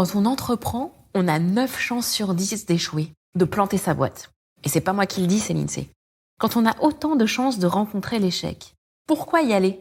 Quand on entreprend, on a 9 chances sur 10 d'échouer, de planter sa boîte. Et c'est pas moi qui le dis, c'est l'INSEE. Quand on a autant de chances de rencontrer l'échec, pourquoi y aller ?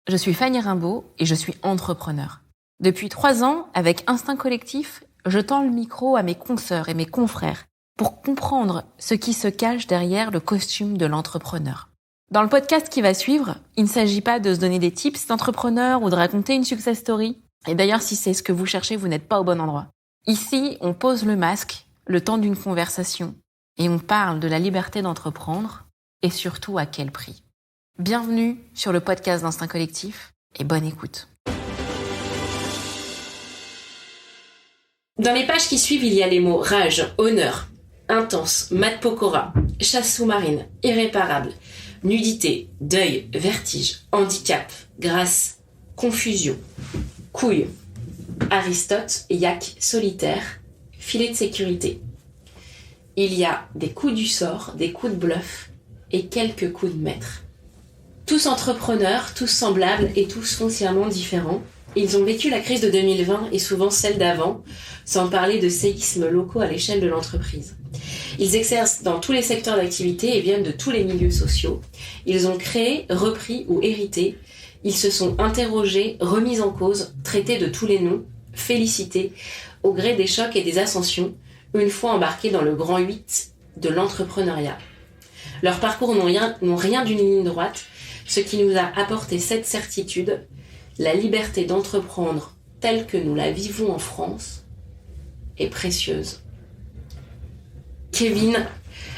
Je suis Fanny Rimbaud et je suis entrepreneur. Depuis 3 ans, avec Instinct Collectif, je tends le micro à mes consoeurs et mes confrères pour comprendre ce qui se cache derrière le costume de l'entrepreneur. Dans le podcast qui va suivre, il ne s'agit pas de se donner des tips d'entrepreneur ou de raconter une success story. Et d'ailleurs, si c'est ce que vous cherchez, vous n'êtes pas au bon endroit. Ici, on pose le masque, le temps d'une conversation, et on parle de la liberté d'entreprendre, et surtout à quel prix. Bienvenue sur le podcast d'Instinct Collectif, et bonne écoute. Dans les pages qui suivent, il y a les mots rage, honneur, intense, mat pokora, chasse sous-marine, irréparable, nudité, deuil, vertige, handicap, grâce, confusion, couille, Aristote, yak, solitaire, filet de sécurité. Il y a des coups du sort, des coups de bluff et quelques coups de maître. Tous entrepreneurs, tous semblables et tous foncièrement différents, ils ont vécu la crise de 2020 et souvent celle d'avant, sans parler de séismes locaux à l'échelle de l'entreprise. Ils exercent dans tous les secteurs d'activité et viennent de tous les milieux sociaux. Ils ont créé, repris ou hérité. Ils se sont interrogés, remis en cause, traités de tous les noms, félicités, au gré des chocs et des ascensions, une fois embarqués dans le grand 8 de l'entrepreneuriat. Leurs parcours n'ont rien d'une ligne droite, ce qui nous a apporté cette certitude, la liberté d'entreprendre telle que nous la vivons en France est précieuse. Kevin,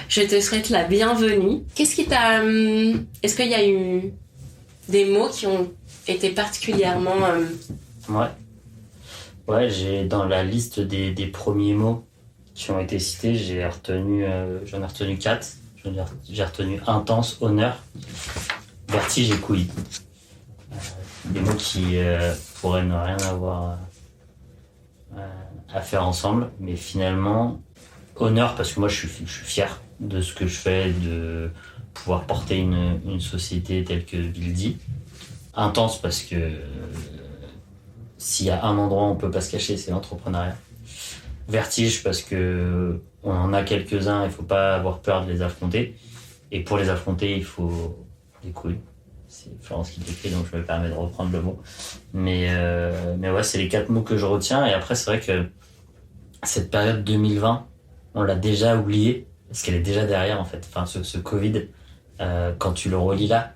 je te souhaite la bienvenue. Qu'est-ce qui t'a... Est-ce qu'il y a eu des mots qui ont été particulièrement... Ouais, j'ai dans la liste des premiers mots qui ont été cités, j'en ai retenu 4. J'ai retenu intense, honneur, vertige et couille. Des mots qui pourraient ne rien avoir à faire ensemble, mais finalement, honneur parce que moi je suis fier de ce que je fais, de pouvoir porter une société telle que Buildy. Intense parce que s'il y a un endroit où on peut pas se cacher, c'est l'entrepreneuriat. Vertige parce que on en a quelques-uns, il faut pas avoir peur de les affronter. Et pour les affronter, il faut des couilles. C'est Florence qui l'écrit, donc je me permets de reprendre le mot. Mais ouais, c'est les 4 mots que je retiens. Et après, c'est vrai que cette période 2020, on l'a déjà oubliée, parce qu'elle est déjà derrière, en fait. Enfin, ce Covid, quand tu le relis là,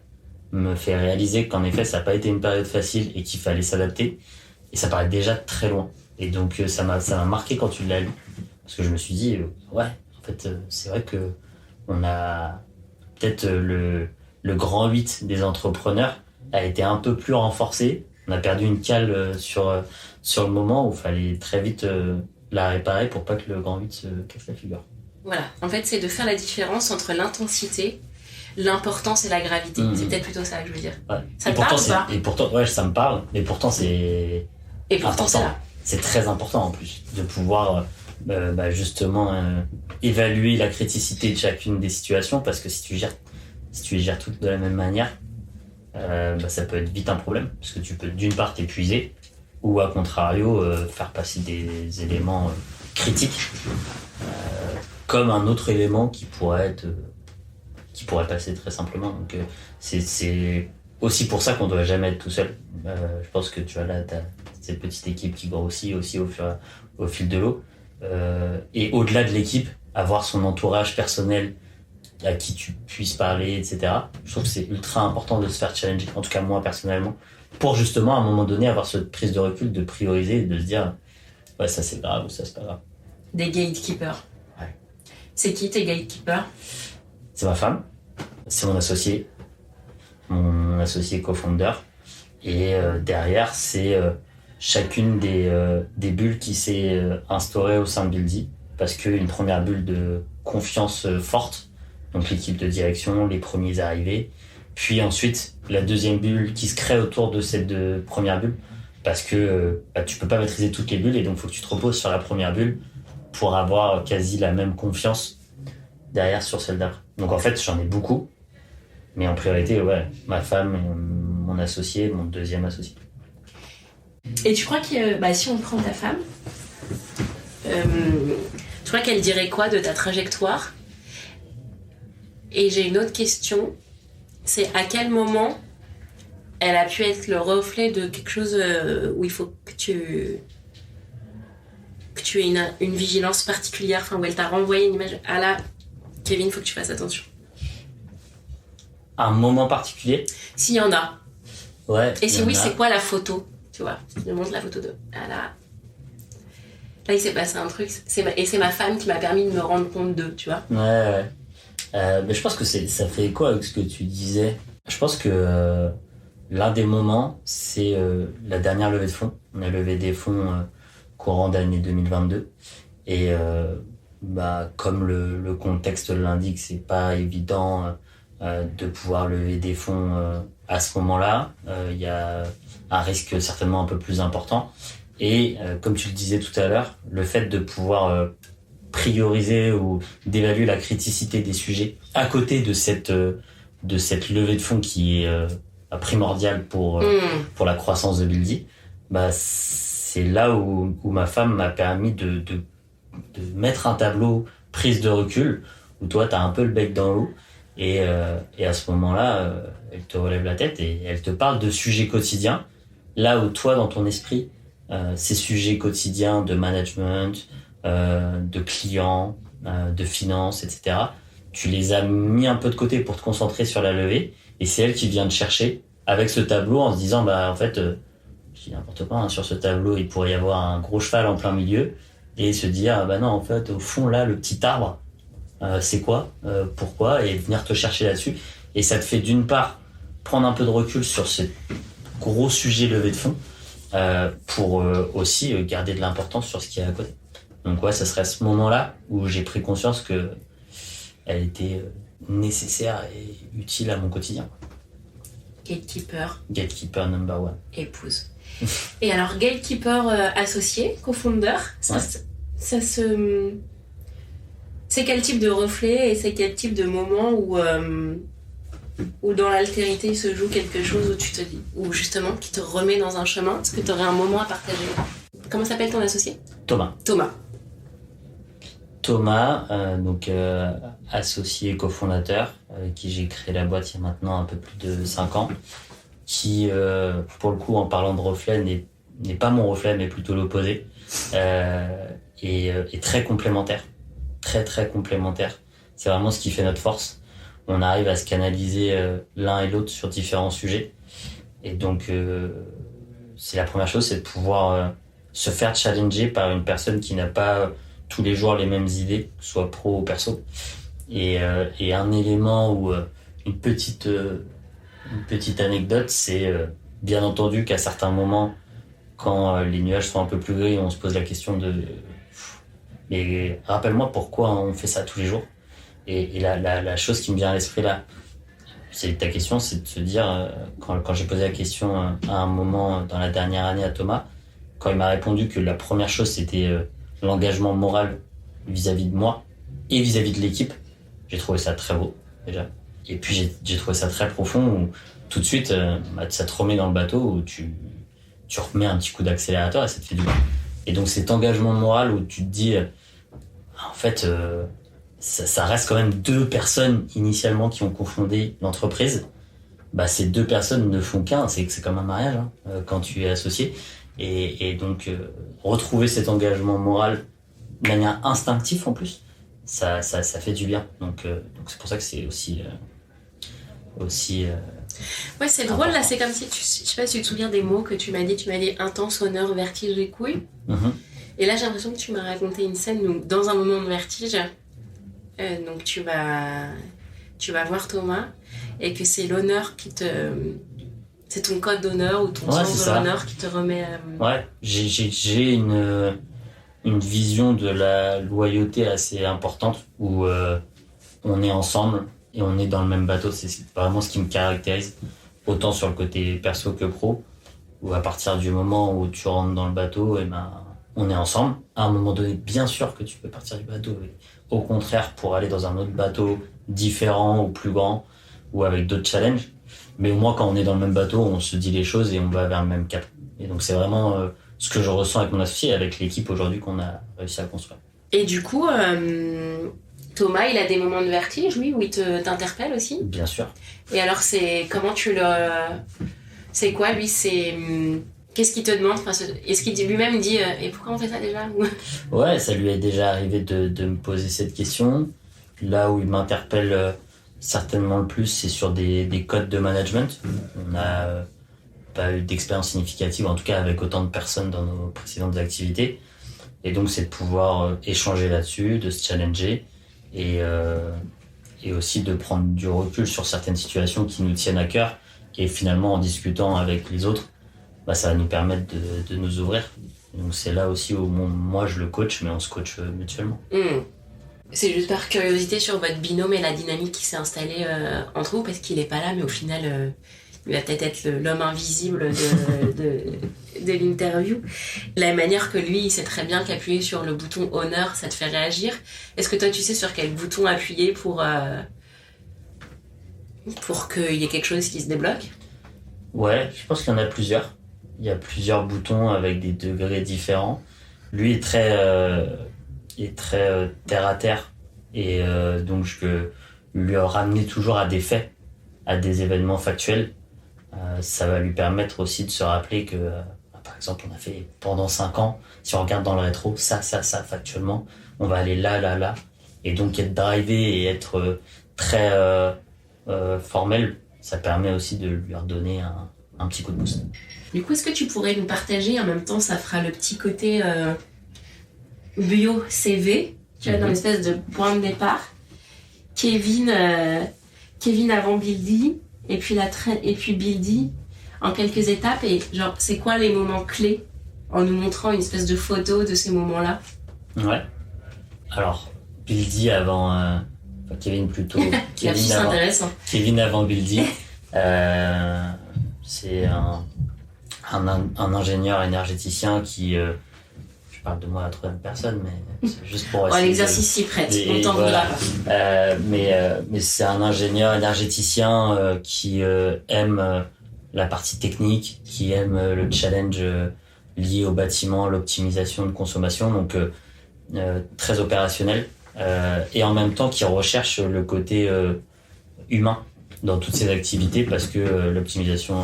me fait réaliser qu'en effet, ça n'a pas été une période facile et qu'il fallait s'adapter. Et ça paraît déjà très loin. Et donc, ça m'a marqué quand tu l'as lu. Parce que je me suis dit, ouais, en fait, c'est vrai que on a peut-être le grand 8 des entrepreneurs a été un peu plus renforcé. On a perdu une cale sur le moment où il fallait très vite la réparer pour pas que le grand 8 se casse la figure. Voilà, en fait, c'est de faire la différence entre l'intensité, l'importance et la gravité. C'est peut-être plutôt ça que je veux dire. Ouais. Ça te parle ou pas ? Et pourtant, ouais, ça me parle, mais pourtant c'est... Et pourtant c'est là. C'est très important en plus, de pouvoir justement évaluer la criticité de chacune des situations, parce que si tu les gères toutes de la même manière, ça peut être vite un problème, parce que tu peux d'une part t'épuiser, ou à contrario faire passer des éléments critiques comme un autre élément qui pourrait passer très simplement. Donc c'est aussi pour ça qu'on doit jamais être tout seul. Je pense que tu vois là, t'as cette petite équipe qui grossit aussi au fil de l'eau. Et au-delà de l'équipe, avoir son entourage personnel à qui tu puisses parler, etc. Je trouve que c'est ultra important de se faire challenger, en tout cas moi personnellement, pour justement à un moment donné avoir cette prise de recul, de prioriser et de se dire ouais, ça c'est grave ou ça c'est pas grave. Des gatekeepers. Ouais. C'est qui tes gatekeepers ? C'est ma femme, c'est mon associé co-founder, et derrière c'est chacune des bulles qui s'est instaurée au sein de Buildy, parce qu'une première bulle de confiance forte, donc l'équipe de direction, les premiers arrivés, puis ensuite la deuxième bulle qui se crée autour de cette première bulle, parce que tu peux pas maîtriser toutes les bulles, et donc faut que tu te reposes sur la première bulle pour avoir quasi la même confiance derrière sur celle d'après. Donc en fait j'en ai beaucoup, mais en priorité ouais, ma femme, mon associé, mon deuxième associé. Et tu crois que si on prend ta femme, Je crois qu'elle dirait quoi de ta trajectoire? Et j'ai une autre question, c'est à quel moment elle a pu être le reflet de quelque chose où il faut que tu aies une vigilance particulière, enfin où elle t'a renvoyé une image. Ah là, Kevin, il faut que tu fasses attention. Un moment particulier? S'il y en a. Ouais. Et si oui, c'est quoi la photo? Tu vois, je montre la photo de... Ah là, il s'est passé un truc. Et c'est ma femme qui m'a permis de me rendre compte d'eux, tu vois. Ouais. Mais je pense que ça fait écho avec ce que tu disais. Je pense que l'un des moments, c'est la dernière levée de fonds. On a levé des fonds courant d'année 2022. Et comme le contexte l'indique, c'est pas évident de pouvoir lever des fonds à ce moment-là. Il y a un risque certainement un peu plus important. Et comme tu le disais tout à l'heure, le fait de pouvoir prioriser ou d'évaluer la criticité des sujets à côté de cette levée de fonds qui est primordiale pour la croissance de Buildy, c'est là où ma femme m'a permis de mettre un tableau prise de recul où toi t'as un peu le bec dans l'eau et à ce moment-là elle te relève la tête et elle te parle de sujets quotidiens là où toi dans ton esprit ces sujets quotidiens de management, de clients, de finances, etc. Tu les as mis un peu de côté pour te concentrer sur la levée et c'est elle qui vient te chercher avec ce tableau en se disant en fait je dis n'importe quoi hein, sur ce tableau il pourrait y avoir un gros cheval en plein milieu et se dire non en fait au fond là le petit arbre c'est quoi, pourquoi et venir te chercher là-dessus et ça te fait d'une part prendre un peu de recul sur ce gros sujet levée de fonds pour aussi garder de l'importance sur ce qui est à côté. Donc ouais, ça serait à ce moment-là où j'ai pris conscience que elle était nécessaire et utile à mon quotidien. Gatekeeper number one. Épouse. Et alors, gatekeeper associé, co-founder, ça se... C'est quel type de reflet et c'est quel type de moment où dans l'altérité il se joue quelque chose où tu te dis, ou justement qui te remet dans un chemin? Est-ce que tu aurais un moment à partager? Comment s'appelle ton associé? Thomas, donc associé cofondateur, avec qui j'ai créé la boîte il y a maintenant un peu plus de 5 ans, qui, pour le coup, en parlant de reflet, n'est pas mon reflet, mais plutôt l'opposé, et très complémentaire. Très, très complémentaire. C'est vraiment ce qui fait notre force. On arrive à se canaliser l'un et l'autre sur différents sujets. Et donc, c'est la première chose, c'est de pouvoir se faire challenger par une personne qui n'a pas tous les jours les mêmes idées, que ce soit pro ou perso. Et un élément ou une petite anecdote, c'est bien entendu qu'à certains moments, quand les nuages sont un peu plus gris, on se pose la question de mais rappelle-moi pourquoi on fait ça tous les jours. Et la chose qui me vient à l'esprit là, c'est ta question, c'est de se dire quand j'ai posé la question à un moment dans la dernière année à Thomas, quand il m'a répondu que la première chose c'était l'engagement moral vis-à-vis de moi et vis-à-vis de l'équipe, j'ai trouvé ça très beau déjà. Et puis j'ai trouvé ça très profond où tout de suite ça te remet dans le bateau où tu remets un petit coup d'accélérateur et ça te fait du bien. Et donc cet engagement moral où tu te dis en fait ça reste quand même 2 personnes initialement qui ont cofondé l'entreprise. Ces 2 personnes ne font qu'un, c'est comme un mariage hein, quand tu es associé. Et donc retrouver cet engagement moral de manière instinctive en plus, ça fait du bien. Donc c'est pour ça que c'est aussi ouais, c'est drôle là, c'est comme si je sais pas si tu te souviens des mots que tu m'as dit intense, honneur, vertige et couilles. Et là j'ai l'impression que tu m'as raconté une scène où dans un moment de vertige donc tu vas voir Thomas et que c'est l'honneur c'est ton code d'honneur ou ton sens de l'honneur qui te remet ouais, j'ai une vision de la loyauté assez importante où on est ensemble et on est dans le même bateau. C'est vraiment ce qui me caractérise, autant sur le côté perso que pro, où à partir du moment où tu rentres dans le bateau, on est ensemble. À un moment donné, bien sûr que tu peux partir du bateau, et au contraire, pour aller dans un autre bateau différent ou plus grand, ou avec d'autres challenges. Mais au moins, quand on est dans le même bateau, on se dit les choses et on va vers le même cap. Et donc, c'est vraiment ce que je ressens avec mon associé et avec l'équipe aujourd'hui qu'on a réussi à construire. Et du coup, Thomas, il a des moments de vertige, lui, où il t'interpelle aussi? Bien sûr. Et alors, comment tu le... C'est quoi, lui? Qu'est-ce qu'il te demande? Enfin, est-ce qu'il lui-même dit et pourquoi on fait ça déjà? Ouais, ça lui est déjà arrivé de me poser cette question. Là où il m'interpelle certainement le plus, c'est sur des codes de management. On n'a pas eu d'expérience significative, en tout cas avec autant de personnes dans nos précédentes activités. Et donc, c'est de pouvoir échanger là-dessus, de se challenger et aussi de prendre du recul sur certaines situations qui nous tiennent à cœur. Et finalement, en discutant avec les autres, ça va nous permettre de nous ouvrir. Donc c'est là aussi où moi je le coach, mais on se coach mutuellement. C'est juste par curiosité sur votre binôme et la dynamique qui s'est installée entre vous, parce qu'il n'est pas là, mais au final, il va peut-être être l'homme invisible de l'interview. La manière que lui, il sait très bien qu'appuyer sur le bouton honneur, ça te fait réagir. Est-ce que toi, tu sais sur quel bouton appuyer pour qu'il y ait quelque chose qui se débloque? Ouais, je pense qu'il y en a plusieurs. Il y a plusieurs boutons avec des degrés différents. Lui est très terre à terre et donc je lui ramener toujours à des faits, à des événements factuels. Ça va lui permettre aussi de se rappeler que, par exemple, on a fait pendant 5 ans, si on regarde dans le rétro, ça, factuellement, on va aller là. Et donc être drivé et être très formel, ça permet aussi de lui redonner un petit coup de boost. Du coup, est-ce que tu pourrais nous partager, en même temps, ça fera le petit côté bio CV, tu vois, dans l'espèce de point de départ. Kevin avant Buildy, et puis Buildy en quelques étapes, et genre, c'est quoi les moments clés, en nous montrant une espèce de photo de ces moments-là? Ouais. Alors, Buildy avant... Kevin plutôt. Kevin avant Buildy. C'est un ingénieur énergéticien qui... je parle de moi à la troisième personne, mais c'est juste pour essayer l'exercice s'y prête, on t'en voudra. Mais c'est un ingénieur énergéticien qui aime la partie technique, qui aime le challenge lié au bâtiment, l'optimisation de consommation, donc très opérationnel. Et en même temps qui recherche le côté humain dans toutes ses activités, parce que l'optimisation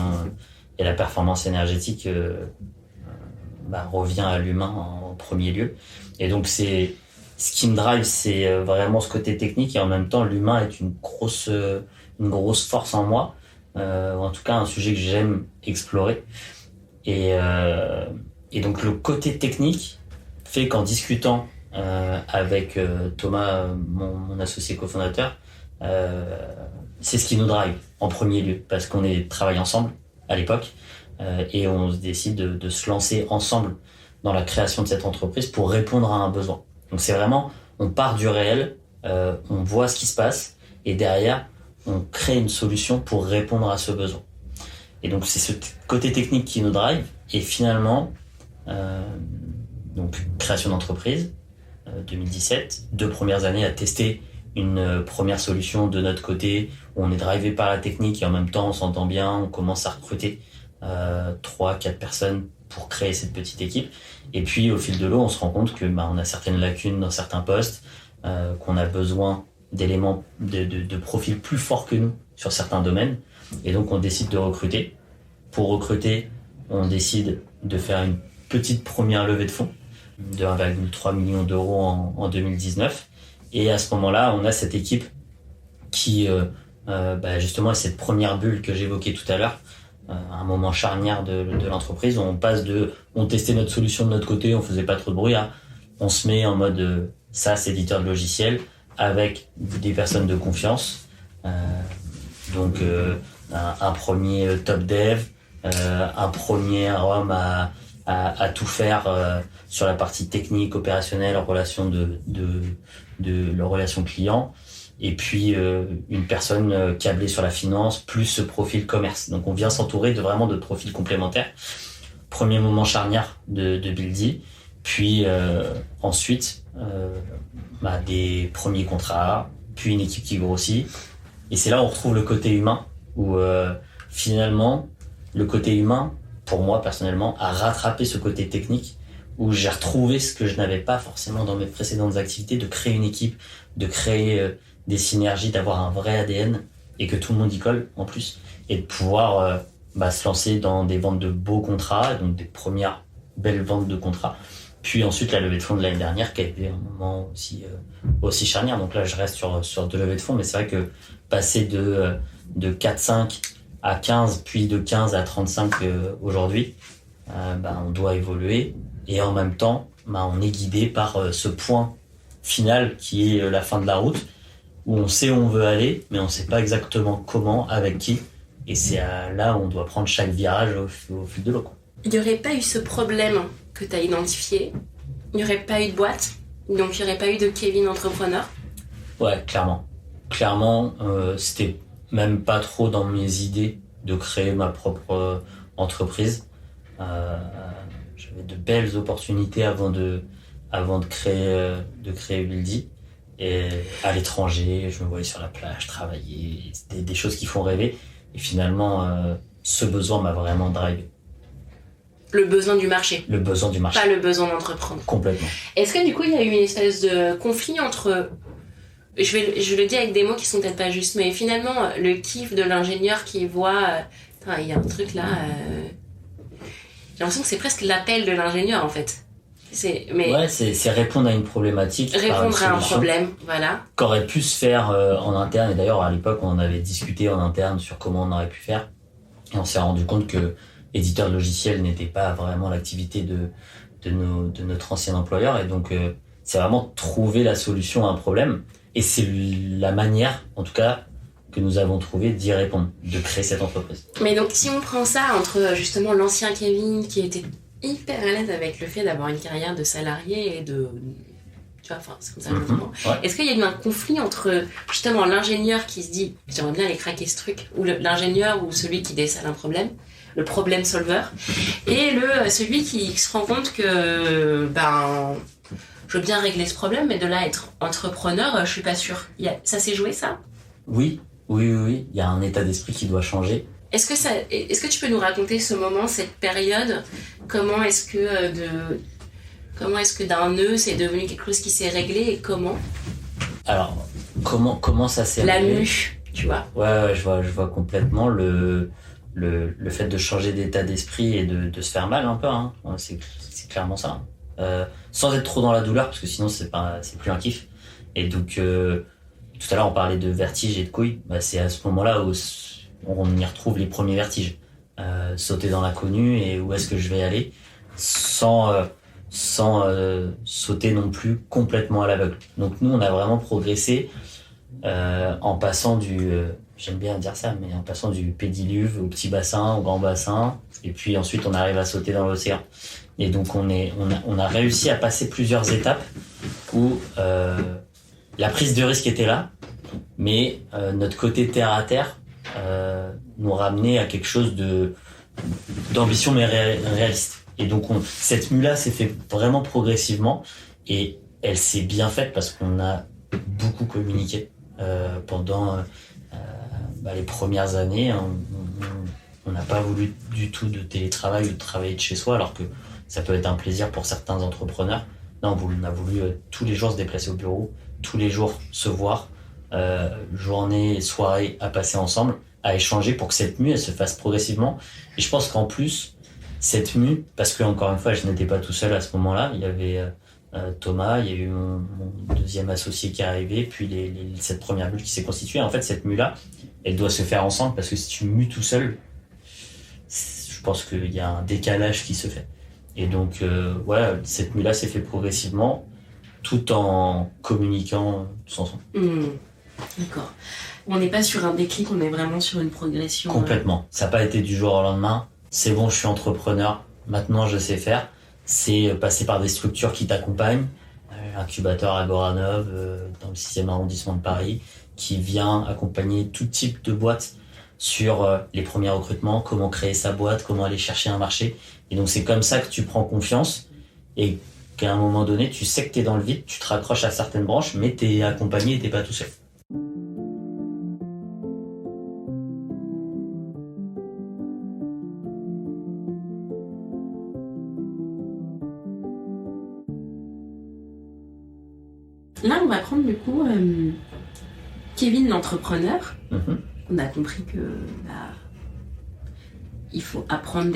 et la performance énergétique revient à l'humain en premier lieu. Et donc ce qui me drive, c'est vraiment ce côté technique, et en même temps l'humain est une grosse force en moi, en tout cas un sujet que j'aime explorer. Et donc le côté technique fait qu'en discutant avec Thomas, mon associé cofondateur, c'est ce qui nous drive en premier lieu, parce qu'on travaille ensemble à l'époque, et on se décide de se lancer ensemble dans la création de cette entreprise pour répondre à un besoin. Donc c'est vraiment, on part du réel, on voit ce qui se passe, et derrière on crée une solution pour répondre à ce besoin. Et donc c'est ce côté technique qui nous drive, et finalement donc création d'entreprise, 2017, 2 premières années à tester une première solution de notre côté, où on est drivé par la technique et en même temps on s'entend bien, on commence à recruter 3-4 personnes pour créer cette petite équipe. Et puis au fil de l'eau, on se rend compte que on a certaines lacunes dans certains postes, qu'on a besoin d'éléments, de profils plus forts que nous sur certains domaines, et donc on décide de recruter. Pour recruter, on décide de faire une petite première levée de fonds de 1,3 million d'euros en 2019. Et à ce moment-là, on a cette équipe qui, justement, est cette première bulle que j'évoquais tout à l'heure, un moment charnière de l'entreprise, où on passe on testait notre solution de notre côté, on faisait pas trop de bruit, on se met en mode SaaS, éditeur de logiciels, avec des personnes de confiance. Donc, un premier top dev, un premier homme à tout faire sur la partie technique, opérationnelle, relation de relation client, et puis une personne câblée sur la finance, plus ce profil commerce. Donc on vient s'entourer vraiment de profils complémentaires. Premier moment charnière de Buildy, puis ensuite des premiers contrats, puis une équipe qui grossit, et c'est là où on retrouve le côté humain, où finalement le côté humain, pour moi personnellement, à rattraper ce côté technique où j'ai retrouvé ce que je n'avais pas forcément dans mes précédentes activités, de créer une équipe, de créer des synergies, d'avoir un vrai ADN et que tout le monde y colle en plus, et de pouvoir se lancer dans des ventes de beaux contrats, donc des premières belles ventes de contrats. Puis ensuite la levée de fonds de l'année dernière qui a été un moment aussi charnière. Donc là je reste sur de levée de fonds, mais c'est vrai que passer de 4-5 à 15, puis de 15 à 35 aujourd'hui, on doit évoluer. Et en même temps, on est guidé par ce point final qui est la fin de la route, où on sait où on veut aller, mais on ne sait pas exactement comment, avec qui. Et c'est là où on doit prendre chaque virage au fil de l'eau, quoi. Il n'y aurait pas eu ce problème que tu as identifié, il n'y aurait pas eu de boîte, donc il n'y aurait pas eu de Kevin entrepreneur. Ouais, clairement. Clairement, c'était même pas trop dans mes idées de créer ma propre entreprise. J'avais de belles opportunités avant de créer Buildy. Et à l'étranger, je me voyais sur la plage, travailler, c'était des choses qui font rêver. Et finalement, ce besoin m'a vraiment drivé. Le besoin du marché. Le besoin du marché. Pas le besoin d'entreprendre. Complètement. Est-ce que du coup, il y a eu une espèce de conflit entre... Je le dis avec des mots qui sont peut-être pas justes, mais finalement, le kiff de l'ingénieur qui voit... il y a un truc là... J'ai l'impression que c'est presque l'appel de l'ingénieur, en fait. C'est répondre à une problématique. Répondre à un problème, voilà. Qu'aurait pu se faire en interne. Et d'ailleurs, à l'époque, on avait discuté en interne sur comment on aurait pu faire. Et on s'est rendu compte que éditeur de logiciel n'était pas vraiment l'activité de notre ancien employeur. Et donc, c'est vraiment trouver la solution à un problème. Et c'est la manière, en tout cas, que nous avons trouvé d'y répondre, de créer cette entreprise. Mais donc, si on prend ça entre justement l'ancien Kevin qui était hyper à l'aise avec le fait d'avoir une carrière de salarié et de... Tu vois, enfin, c'est comme ça que je le comprends. Ouais. Est-ce qu'il y a eu un conflit entre justement l'ingénieur qui se dit j'aimerais bien aller craquer ce truc, ou l'ingénieur ou celui qui décèle un problème, le problem solver, et celui qui se rend compte que je veux bien régler ce problème, mais de là être entrepreneur, je suis pas sûre. Ça s'est joué, ça ? Oui. Il y a un état d'esprit qui doit changer. Est-ce que tu peux nous raconter ce moment, cette période ? Comment est-ce que d'un nœud, c'est devenu quelque chose qui s'est réglé et comment ? Alors, comment ça s'est réglé ? La mue, tu vois ? Ouais, je vois complètement le fait de changer d'état d'esprit et de se faire mal un peu, hein. C'est clairement ça. Sans être trop dans la douleur, parce que sinon c'est plus un kiff. Et donc, tout à l'heure on parlait de vertige et de couilles. C'est à ce moment-là où on y retrouve les premiers vertiges. Sauter dans l'inconnu et où est-ce que je vais aller sans sauter non plus complètement à l'aveugle. Donc nous on a vraiment progressé en passant j'aime bien dire ça, mais en passant du pédiluve au petit bassin, au grand bassin, et puis ensuite on arrive à sauter dans l'océan. Et donc on a réussi à passer plusieurs étapes où la prise de risque était là, mais notre côté terre à terre nous ramenait à quelque chose d'ambition mais réaliste. Et donc cette mue-là s'est fait vraiment progressivement et elle s'est bien faite parce qu'on a beaucoup communiqué pendant les premières années. On n'a pas voulu du tout de télétravail ou de travailler de chez soi, alors que ça peut être un plaisir pour certains entrepreneurs. Non, on a voulu tous les jours se déplacer au bureau, tous les jours se voir, journée, soirée à passer ensemble, à échanger pour que cette mue elle se fasse progressivement. Et je pense qu'en plus, cette mue, parce que encore une fois, je n'étais pas tout seul à ce moment-là, il y avait Thomas, il y a eu mon deuxième associé qui est arrivé, puis cette première bulle qui s'est constituée. En fait, cette mue-là, elle doit se faire ensemble, parce que si tu mues tout seul, je pense qu'il y a un décalage qui se fait. Et donc, cette mue-là s'est fait progressivement, tout en communiquant tous ensemble. D'accord. On n'est pas sur un déclic, on est vraiment sur une progression. Complètement. Ça n'a pas été du jour au lendemain. C'est bon, je suis entrepreneur. Maintenant, je sais faire. C'est passer par des structures qui t'accompagnent. Incubateur Agoranov, dans le 6e arrondissement de Paris, qui vient accompagner tout type de boîtes sur les premiers recrutements, comment créer sa boîte, comment aller chercher un marché. Et donc, c'est comme ça que tu prends confiance et qu'à un moment donné, tu sais que tu es dans le vide, tu te raccroches à certaines branches, mais tu es accompagné et tu n'es pas tout seul. va prendre du coup Kevin l'entrepreneur. Mhm. On a compris que il faut apprendre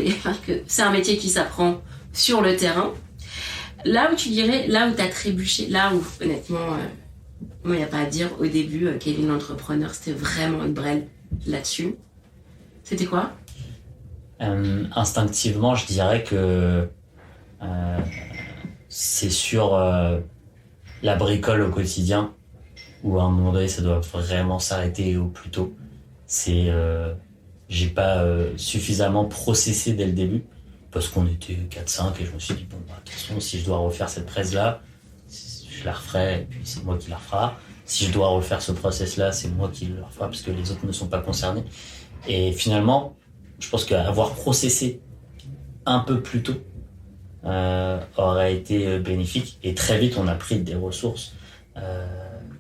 que c'est un métier qui s'apprend sur le terrain. Là où tu dirais, là où t'as trébuché, là où honnêtement, moi il n'y a pas à dire, au début, Kevin l'entrepreneur, c'était vraiment une brêle là-dessus. C'était quoi? Instinctivement, je dirais que c'est sur la bricole au quotidien où à un moment donné ça doit vraiment s'arrêter au plus tôt. J'ai pas suffisamment processé dès le début parce qu'on était 4-5 et je me suis dit bon bah attention, si je dois refaire cette presse là, je la referai et puis c'est moi qui la refera. Si je dois refaire ce process là, c'est moi qui le refera parce que les autres ne sont pas concernés. Et finalement, je pense qu'avoir processé un peu plus tôt aurait été bénéfique. Et très vite, on a pris des ressources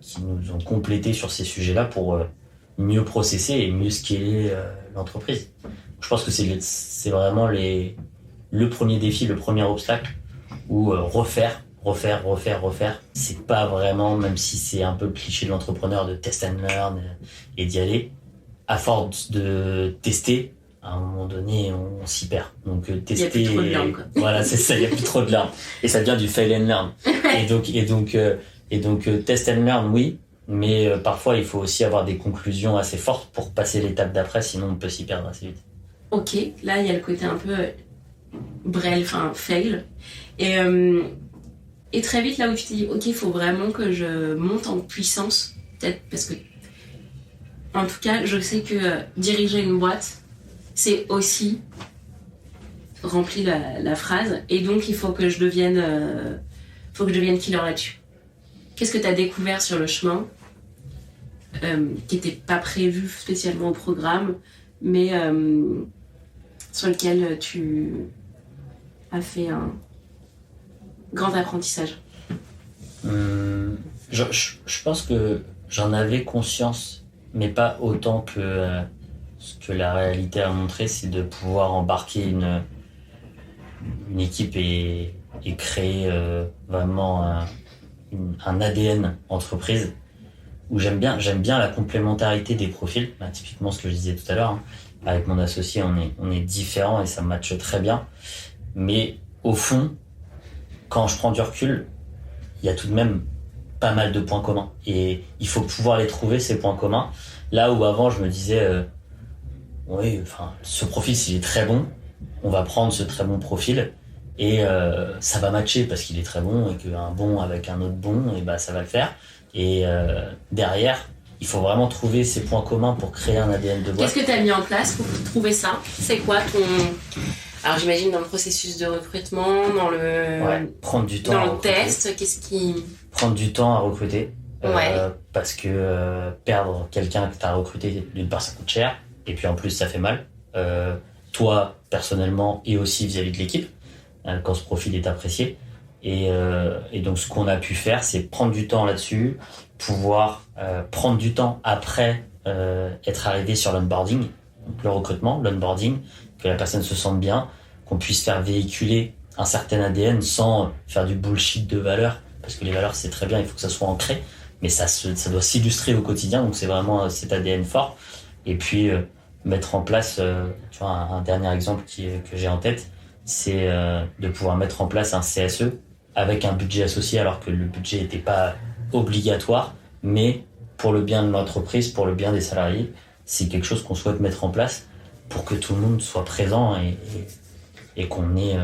qui nous ont complété sur ces sujets-là pour mieux processer et mieux scaler l'entreprise. Je pense que c'est vraiment le premier défi, le premier obstacle où refaire. C'est pas vraiment, même si c'est un peu le cliché de l'entrepreneur de test and learn et d'y aller. À force de tester, à un moment donné, on s'y perd. Donc tester, il y a plus trop de learn, quoi. Voilà, c'est ça, il y a plus trop de learn et ça devient du fail and learn. et donc test and learn, oui, mais parfois il faut aussi avoir des conclusions assez fortes pour passer l'étape d'après, sinon on peut s'y perdre assez vite. Ok, là il y a le côté un peu brel, enfin fail, et très vite là où tu te dis ok, il faut vraiment que je monte en puissance, peut-être parce que en tout cas, je sais que diriger une boîte, c'est aussi remplir la phrase. Et donc, il faut que je devienne killer là-dessus. Qu'est-ce que tu as découvert sur le chemin qui n'était pas prévu spécialement au programme, mais sur lequel tu as fait un grand apprentissage? Je pense que j'en avais conscience, mais pas autant que ce que la réalité a montré, c'est de pouvoir embarquer une équipe et créer vraiment un ADN entreprise où j'aime bien la complémentarité des profils. Bah, typiquement ce que je disais tout à l'heure, hein. Avec mon associé, on est différents et ça matche très bien. Mais au fond, quand je prends du recul, il y a tout de même pas mal de points communs. Et il faut pouvoir les trouver, ces points communs. Là où avant, je me disais, oui, enfin, ce profil, s'il est très bon, on va prendre ce très bon profil et ça va matcher parce qu'il est très bon et qu'un bon avec un autre bon, et bah, ça va le faire. Et derrière, il faut vraiment trouver ces points communs pour créer un ADN de boîte. Qu'est-ce que tu as mis en place pour trouver ça? C'est quoi ton... Alors j'imagine dans le processus de recrutement, dans le... Ouais, prendre du temps dans le test, qu'est-ce qui... Prendre du temps à recruter. Ouais. Parce que perdre quelqu'un que tu as recruté d'une part, ça coûte cher. Et puis en plus, ça fait mal. Toi, personnellement, et aussi vis-à-vis de l'équipe, quand ce profil est apprécié. Et donc ce qu'on a pu faire, c'est prendre du temps là-dessus, pouvoir prendre du temps après être arrivé sur l'onboarding, donc le recrutement, l'onboarding, que la personne se sente bien, qu'on puisse faire véhiculer un certain ADN sans faire du bullshit de valeurs, parce que les valeurs c'est très bien, il faut que ça soit ancré, mais ça doit s'illustrer au quotidien, donc c'est vraiment cet ADN fort. Et puis mettre en place, tu vois, un dernier exemple que j'ai en tête, c'est de pouvoir mettre en place un CSE avec un budget associé, alors que le budget n'était pas obligatoire, mais pour le bien de l'entreprise, pour le bien des salariés, c'est quelque chose qu'on souhaite mettre en place pour que tout le monde soit présent et qu'on ait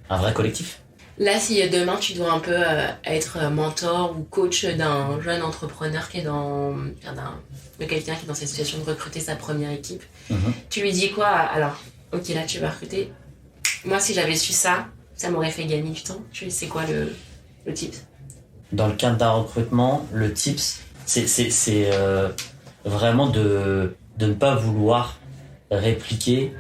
un vrai collectif. Là, si demain tu dois un peu être mentor ou coach d'un jeune entrepreneur de quelqu'un qui est dans cette situation de recruter sa première équipe, tu lui dis quoi? Alors, ok, là tu vas recruter. Moi, si j'avais su ça, ça m'aurait fait gagner du temps. C'est quoi le tips? Dans le cadre d'un recrutement, le tips, c'est vraiment de ne pas vouloir répliquer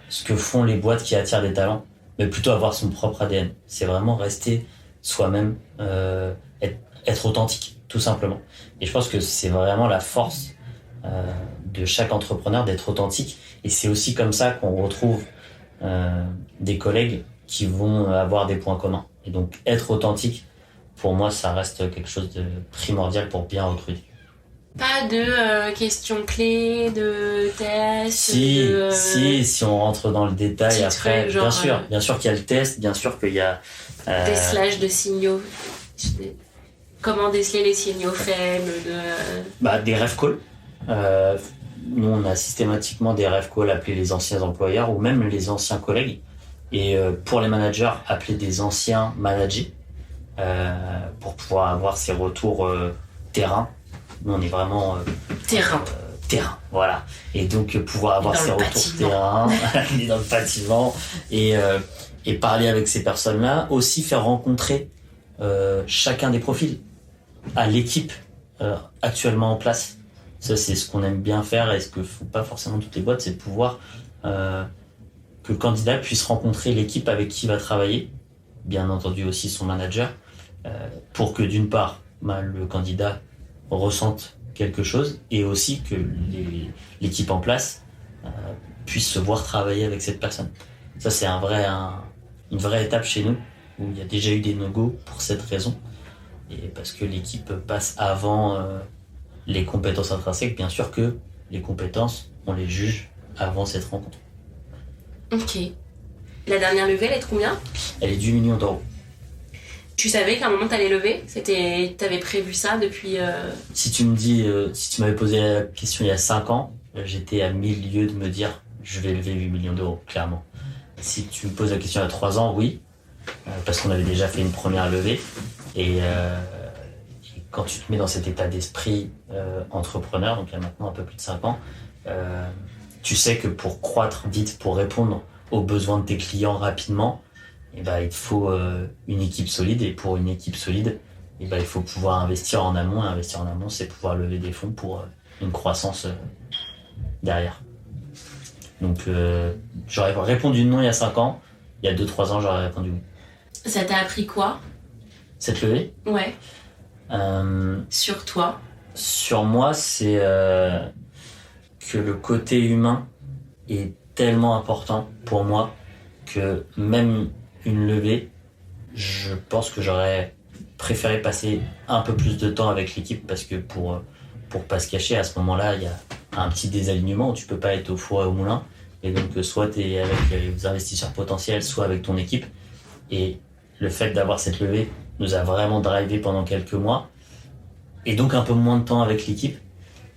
ce que font les boîtes qui attirent des talents, mais plutôt avoir son propre ADN. C'est vraiment rester soi-même, être authentique, tout simplement. Et je pense que c'est vraiment la force de chaque entrepreneur d'être authentique. Et c'est aussi comme ça qu'on retrouve des collègues qui vont avoir des points communs. Et donc être authentique pour moi, ça reste quelque chose de primordial pour bien recruter. Pas de questions clés, de tests. Si on rentre dans le détail après, genre, bien sûr qu'il y a le test, bien sûr qu'il y a des slash de signaux. Comment déceler les signaux faibles des ref calls. Nous, on a systématiquement des ref calls appelés les anciens employeurs ou même les anciens collègues. Et pour les managers, appeler des anciens managers pour pouvoir avoir ces retours terrain. Nous, on est vraiment... terrain, voilà. Et donc, pouvoir avoir ces retours terrain, aller dans le bâtiment et parler avec ces personnes-là. Aussi faire rencontrer chacun des profils à l'équipe actuellement en place. Ça, c'est ce qu'on aime bien faire et ce que font pas forcément toutes les boîtes, c'est de pouvoir que le candidat puisse rencontrer l'équipe avec qui il va travailler, bien entendu aussi son manager, pour que d'une part, le candidat ressente quelque chose et aussi que l'équipe en place puisse se voir travailler avec cette personne. Ça, c'est une vraie étape chez nous où il y a déjà eu des no-go pour cette raison et parce que l'équipe passe avant les compétences intrinsèques. Bien sûr que les compétences, on les juge avant cette rencontre. Ok. La dernière levée, elle est de combien ? Elle est d'8 millions d'euros. Tu savais qu'à un moment t'allais lever ? T'avais prévu ça depuis... Si tu m'avais posé la question il y a 5 ans, j'étais à 1000 lieues de me dire je vais lever 8 millions d'euros, clairement. Si tu me poses la question il y a 3 ans, oui, parce qu'on avait déjà fait une première levée. Et quand tu te mets dans cet état d'esprit entrepreneur, donc il y a maintenant un peu plus de 5 ans, tu sais que pour croître vite, pour répondre aux besoins de tes clients rapidement, il te faut une équipe solide. Et pour une équipe solide, il faut pouvoir investir en amont. Et investir en amont, c'est pouvoir lever des fonds pour une croissance derrière. Donc, j'aurais répondu non il y a 5 ans. Il y a 2-3 ans, j'aurais répondu oui. Ça t'a appris quoi ? Cette levée ? Ouais. Sur toi ? Sur moi, c'est que le côté humain est tellement important pour moi que même une levée, je pense que j'aurais préféré passer un peu plus de temps avec l'équipe parce que pour pas se cacher, à ce moment-là, il y a un petit désalignement où tu peux pas être au four et au moulin. Et donc, soit tu es avec les investisseurs potentiels, soit avec ton équipe. Et le fait d'avoir cette levée nous a vraiment drivé pendant quelques mois. Et donc, un peu moins de temps avec l'équipe.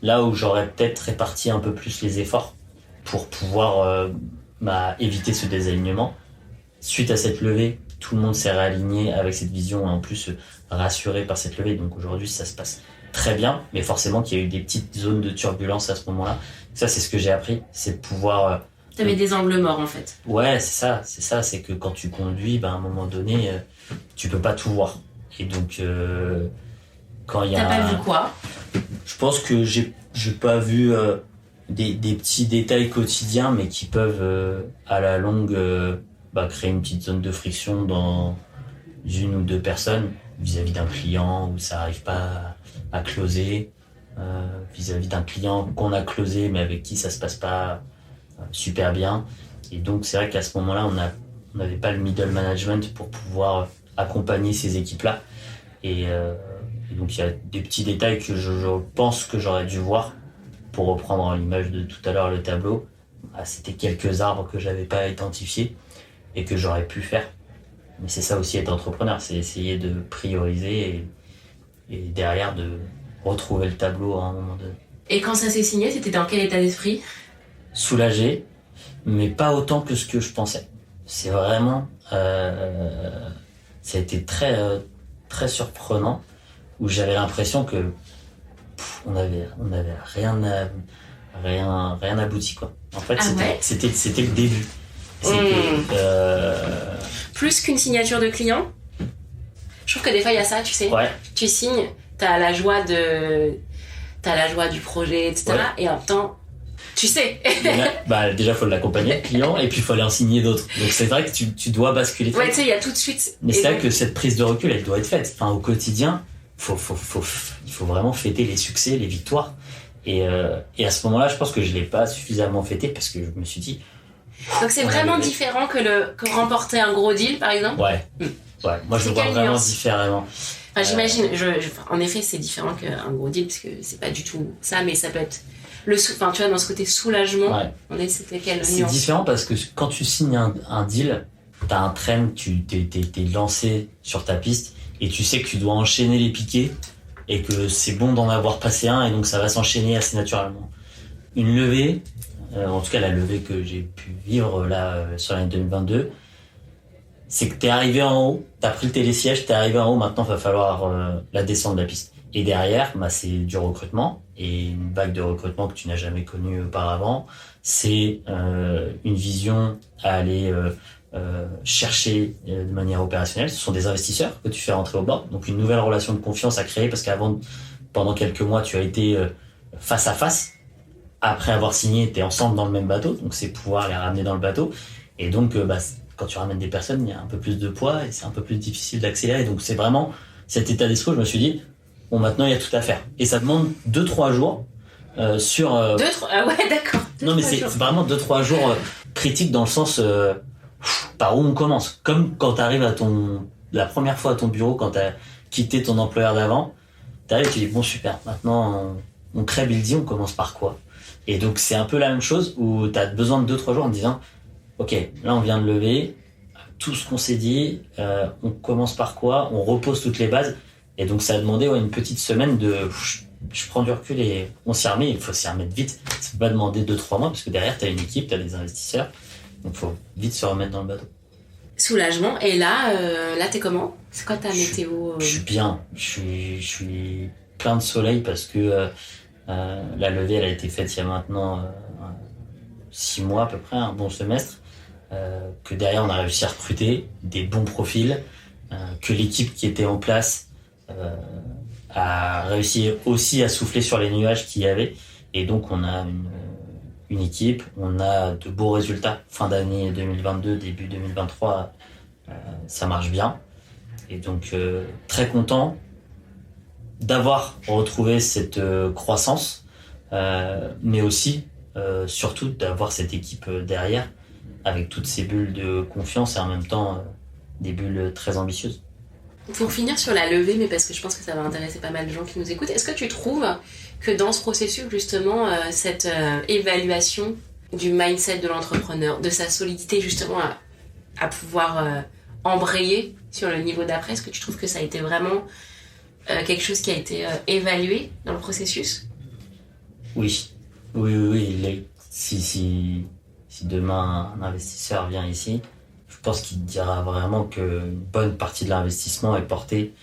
Là où j'aurais peut-être réparti un peu plus les efforts pour pouvoir éviter ce désalignement. Suite à cette levée, tout le monde s'est réaligné avec cette vision et en plus rassuré par cette levée. Donc aujourd'hui, ça se passe très bien, mais forcément qu'il y a eu des petites zones de turbulence à ce moment-là. Ça, c'est ce que j'ai appris, c'est de pouvoir... T'avais des angles morts, en fait. Ouais, c'est ça. C'est que quand tu conduis, à un moment donné, tu peux pas tout voir. Et donc, quand il y a... T'as pas vu quoi ? Je pense que j'ai pas vu des petits détails quotidiens, mais qui peuvent, à la longue... créer une petite zone de friction dans une ou deux personnes vis-à-vis d'un client où ça n'arrive pas à closer, vis-à-vis d'un client qu'on a closé mais avec qui ça se passe pas super bien. Et donc c'est vrai qu'à ce moment-là, on n'avait pas le middle management pour pouvoir accompagner ces équipes-là. Et donc il y a des petits détails que je pense que j'aurais dû voir pour reprendre l'image de tout à l'heure, le tableau. C'était quelques arbres que j'avais pas identifiés et que j'aurais pu faire. Mais c'est ça aussi être entrepreneur, c'est essayer de prioriser et derrière de retrouver le tableau à un moment donné. Et quand ça s'est signé, c'était dans quel état d'esprit ? Soulagé, mais pas autant que ce que je pensais. C'est vraiment... ça a été très, très surprenant, où j'avais l'impression que on avait rien abouti, quoi. En fait, c'était le début. Plus qu'une signature de client, je trouve que des fois il y a ça, tu sais. Ouais. Tu signes, t'as la joie du projet, etc. Ouais. Et en même temps, tu sais. Déjà faut l'accompagner le client et puis il faut aller en signer d'autres. Donc c'est vrai que tu dois basculer. Ouais, tu sais, il y a tout de suite. Mais c'est vrai que cette prise de recul, elle doit être faite. Enfin, au quotidien, il faut vraiment fêter les succès, les victoires. Et à ce moment-là, je pense que je l'ai pas suffisamment fêté parce que je me suis dit. Donc c'est vraiment différent que remporter un gros deal, par exemple. Ouais. Ouais, moi je le vois vraiment différemment. Enfin, j'imagine, en effet, c'est différent qu'un gros deal, parce que c'est pas du tout ça, mais ça peut être enfin, tu vois, dans ce côté soulagement, c'était quelle nuance? C'est différent parce que quand tu signes un deal, t'as un train, t'es lancé sur ta piste et tu sais que tu dois enchaîner les piquets et que c'est bon d'en avoir passé un et donc ça va s'enchaîner assez naturellement. Une levée, en tout cas la levée que j'ai pu vivre là sur l'année 2022, c'est que t'es arrivé en haut, t'as pris le télésiège, t'es arrivé en haut, maintenant il va falloir la descendre de la piste. Et derrière, c'est du recrutement et une vague de recrutement que tu n'as jamais connue auparavant. C'est une vision à aller chercher de manière opérationnelle. Ce sont des investisseurs que tu fais rentrer au bord. Donc une nouvelle relation de confiance à créer parce qu'avant, pendant quelques mois, tu as été face à face. Après avoir signé, t'es ensemble dans le même bateau. Donc c'est pouvoir les ramener dans le bateau. Et donc, quand tu ramènes des personnes, il y a un peu plus de poids et c'est un peu plus difficile d'accélérer. Donc c'est vraiment cet état d'esprit où je me suis dit, bon, maintenant il y a tout à faire. Et ça demande 2-3 jours sur... Ah ouais, d'accord. Non, mais c'est vraiment 2-3 jours critiques dans le sens par où on commence. Comme quand t'arrives la première fois à ton bureau, quand t'as quitté ton employeur d'avant, t'arrives et tu dis, bon super, maintenant on crée Buildy, on commence par quoi? Et donc c'est un peu la même chose où t'as besoin de 2-3 jours en te disant, ok, là on vient de lever, tout ce qu'on s'est dit, on commence par quoi, on repose toutes les bases. Et donc ça a demandé une petite semaine de... Je prends du recul et on s'y remet, il faut s'y remettre vite. Ça peut pas demander 2-3 mois parce que derrière t'as une équipe, t'as des investisseurs. Donc il faut vite se remettre dans le bateau. Soulagement. Et là t'es comment? C'est quoi ta météo? Je suis bien, je suis plein de soleil parce que la levée elle a été faite il y a maintenant 6 mois à peu près, un bon semestre. Que derrière on a réussi à recruter des bons profils, que l'équipe qui était en place a réussi aussi à souffler sur les nuages qu'il y avait. Et donc on a une équipe, on a de beaux résultats. Fin d'année 2022, début 2023, ça marche bien. Et donc très content d'avoir retrouvé cette croissance, mais aussi surtout d'avoir cette équipe derrière avec toutes ces bulles de confiance et en même temps des bulles très ambitieuses. Pour finir sur la levée, mais parce que je pense que ça va intéresser pas mal de gens qui nous écoutent, est-ce que tu trouves que dans ce processus, justement, cette évaluation du mindset de l'entrepreneur, de sa solidité, justement, à pouvoir embrayer sur le niveau d'après, est-ce que tu trouves que ça a été vraiment quelque chose qui a été évalué dans le processus? Oui. Si demain un investisseur vient ici, je pense qu'il dira vraiment qu'une bonne partie de l'investissement est portée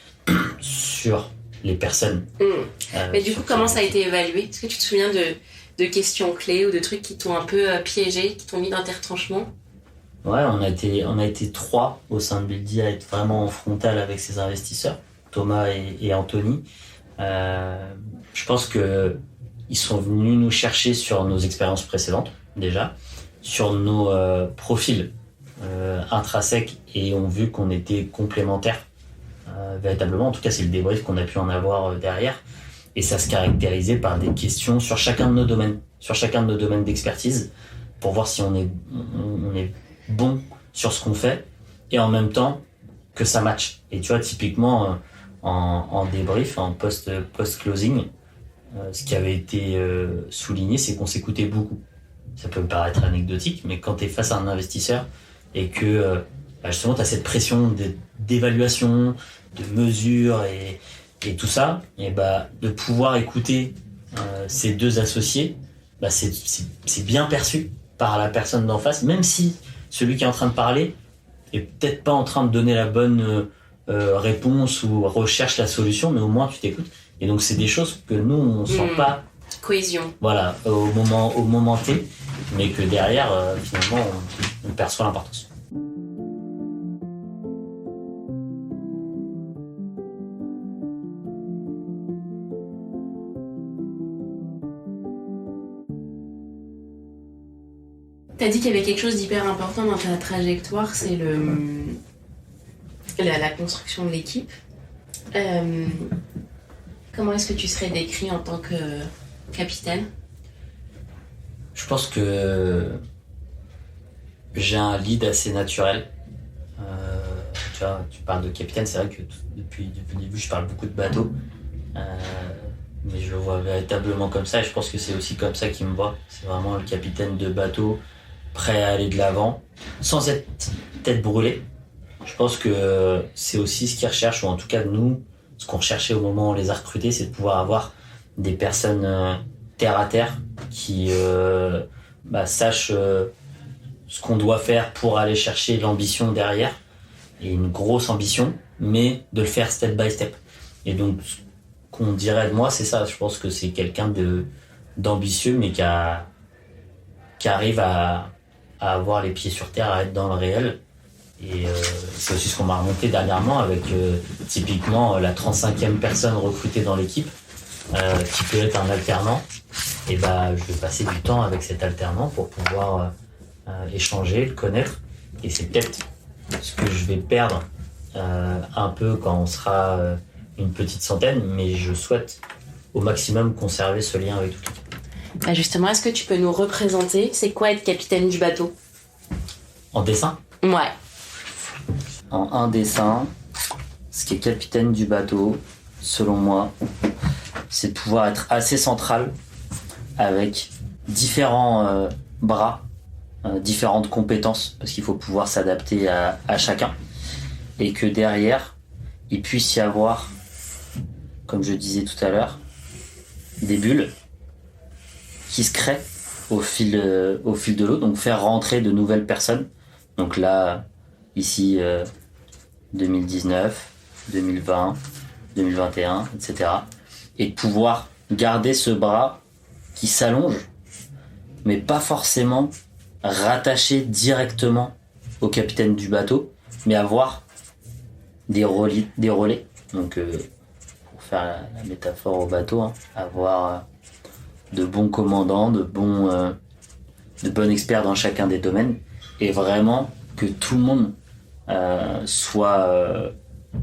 sur les personnes. Mais du coup, comment ça a été évalué? Est-ce que tu te souviens de questions clés ou de trucs qui t'ont un peu piégé, qui t'ont mis dans tes retranchements? Ouais, on a été 3 au sein de Buildy à être vraiment en frontal avec ces investisseurs, Thomas et Anthony. Je pense que ils sont venus nous chercher sur nos expériences précédentes, déjà, sur nos profils intrinsèques et ont vu qu'on était complémentaires véritablement. En tout cas, c'est le débrief qu'on a pu en avoir derrière. Et ça se caractérisait par des questions sur chacun de nos domaines d'expertise pour voir si on est bon sur ce qu'on fait et en même temps que ça match. Et tu vois, typiquement en débrief, en post-closing, ce qui avait été souligné, c'est qu'on s'écoutait beaucoup. Ça peut me paraître anecdotique, mais quand tu es face à un investisseur et que justement tu as cette pression d'évaluation, de mesure et tout ça, et de pouvoir écouter ces deux associés, c'est bien perçu par la personne d'en face, même si celui qui est en train de parler est peut-être pas en train de donner la bonne réponse ou recherche la solution, mais au moins tu t'écoutes. Et donc c'est des choses que nous on sent pas cohésion. Voilà, au moment T, mais que derrière finalement on perçoit l'importance. T'as dit qu'il y avait quelque chose d'hyper important dans ta trajectoire, c'est la construction de l'équipe. Comment est-ce que tu serais décrit en tant que capitaine? Je pense que j'ai un lead assez naturel. tu vois, tu parles de capitaine, c'est vrai que depuis le début, je parle beaucoup de bateau. Mais je le vois véritablement comme ça et je pense que c'est aussi comme ça qu'il me voit. C'est vraiment le capitaine de bateau, prêt à aller de l'avant, sans être tête brûlée. Je pense que c'est aussi ce qu'ils recherchent, ou en tout cas nous, ce qu'on recherchait au moment où on les a recrutés, c'est de pouvoir avoir des personnes terre à terre qui sachent ce qu'on doit faire pour aller chercher l'ambition derrière, et une grosse ambition, mais de le faire step by step. Et donc, ce qu'on dirait de moi, c'est ça. Je pense que c'est quelqu'un d'ambitieux, mais qui arrive à avoir les pieds sur terre, à être dans le réel. Et c'est aussi ce qu'on m'a remonté dernièrement avec typiquement la 35e personne recrutée dans l'équipe, qui peut être un alternant. Et je vais passer du temps avec cet alternant pour pouvoir échanger, le connaître. Et c'est peut-être ce que je vais perdre un peu quand on sera une petite centaine, mais je souhaite au maximum conserver ce lien avec toute l'équipe. Justement, est-ce que tu peux nous représenter? C'est quoi être capitaine du bateau? En dessin? Ouais. En un dessin, ce qui est capitaine du bateau, selon moi, c'est de pouvoir être assez central avec différents bras, différentes compétences, parce qu'il faut pouvoir s'adapter à chacun. Et que derrière, il puisse y avoir, comme je disais tout à l'heure, des bulles qui se créent au fil de l'eau, donc faire rentrer de nouvelles personnes. Donc là, ici, 2019, 2020, 2021, etc. Et de pouvoir garder ce bras qui s'allonge, mais pas forcément rattaché directement au capitaine du bateau, mais avoir des relais. Donc, pour faire la métaphore au bateau, avoir de bons commandants, de bons experts dans chacun des domaines, et vraiment que tout le monde soit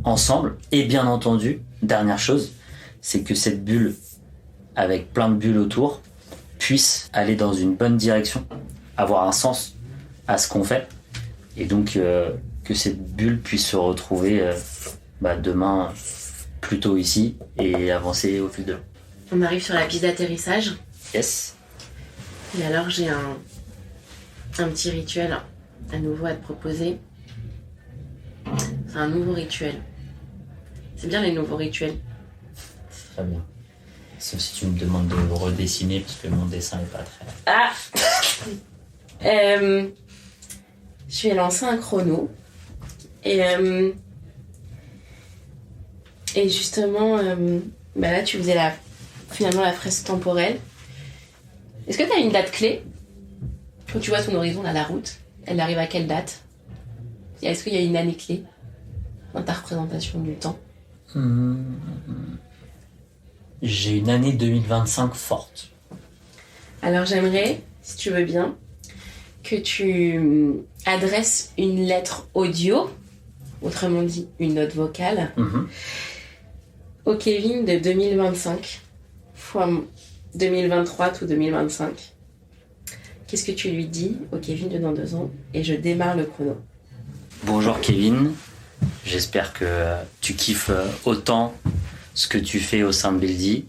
ensemble. Et bien entendu, dernière chose, c'est que cette bulle, avec plein de bulles autour, puisse aller dans une bonne direction, avoir un sens à ce qu'on fait, et donc que cette bulle puisse se retrouver demain plutôt ici et avancer au fil de l'eau. On arrive sur la piste d'atterrissage. Yes. Et alors j'ai un petit rituel à nouveau à te proposer. C'est un nouveau rituel. C'est bien les nouveaux rituels. Très bien. Sauf si tu me demandes de le redessiner parce que mon dessin n'est pas très... Ah Je vais lancer un chrono. Et justement, là tu faisais finalement la fresque temporelle. Est-ce que tu as une date clé? Quand tu vois ton horizon, là, la route, elle arrive à quelle date? Est-ce qu'il y a une année clé dans ta représentation du temps? J'ai une année 2025 forte. Alors j'aimerais, si tu veux bien, que tu adresses une lettre audio, autrement dit une note vocale, au Kevin de 2025 fois 2023 tout 2025. Qu'est-ce que tu lui dis au Kevin de dans 2 ans? Et je démarre le chrono. Bonjour Kevin, j'espère que tu kiffes autant ce que tu fais au sein de Buildy.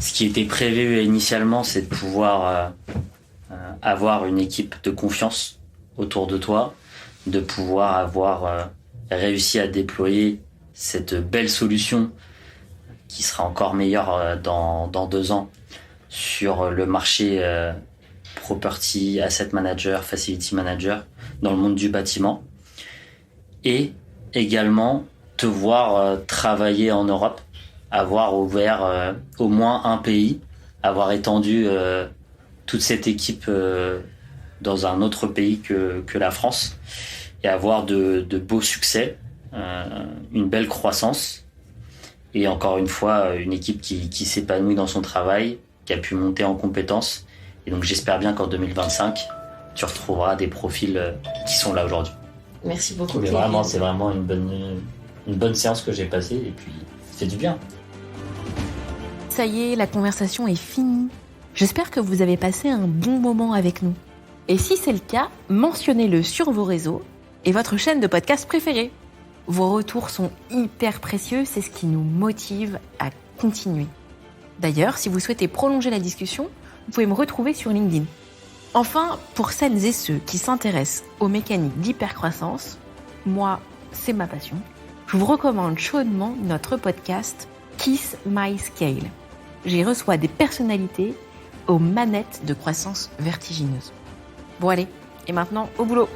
Ce qui était prévu initialement, c'est de pouvoir avoir une équipe de confiance autour de toi, de pouvoir avoir réussi à déployer cette belle solution qui sera encore meilleure dans 2 ans sur le marché Property, Asset Manager, Facility Manager dans le monde du bâtiment, et également te voir travailler en Europe, avoir ouvert au moins un pays, avoir étendu toute cette équipe dans un autre pays que la France, et avoir de beaux succès, une belle croissance, et encore une fois une équipe qui s'épanouit dans son travail, qui a pu monter en compétences. Et donc j'espère bien qu'en 2025 tu retrouveras des profils qui sont là aujourd'hui. Merci beaucoup. Mais vraiment, c'est vraiment une bonne séance que j'ai passée, et puis ça fait du bien. Ça y est, la conversation est finie. J'espère que vous avez passé un bon moment avec nous. Et si c'est le cas, mentionnez-le sur vos réseaux et votre chaîne de podcast préférée. Vos retours sont hyper précieux, c'est ce qui nous motive à continuer. D'ailleurs, si vous souhaitez prolonger la discussion, vous pouvez me retrouver sur LinkedIn. Enfin, pour celles et ceux qui s'intéressent aux mécaniques d'hypercroissance, moi, c'est ma passion, je vous recommande chaudement notre podcast Kiss My Scale. J'y reçois des personnalités aux manettes de croissance vertigineuse. Bon allez, et maintenant au boulot!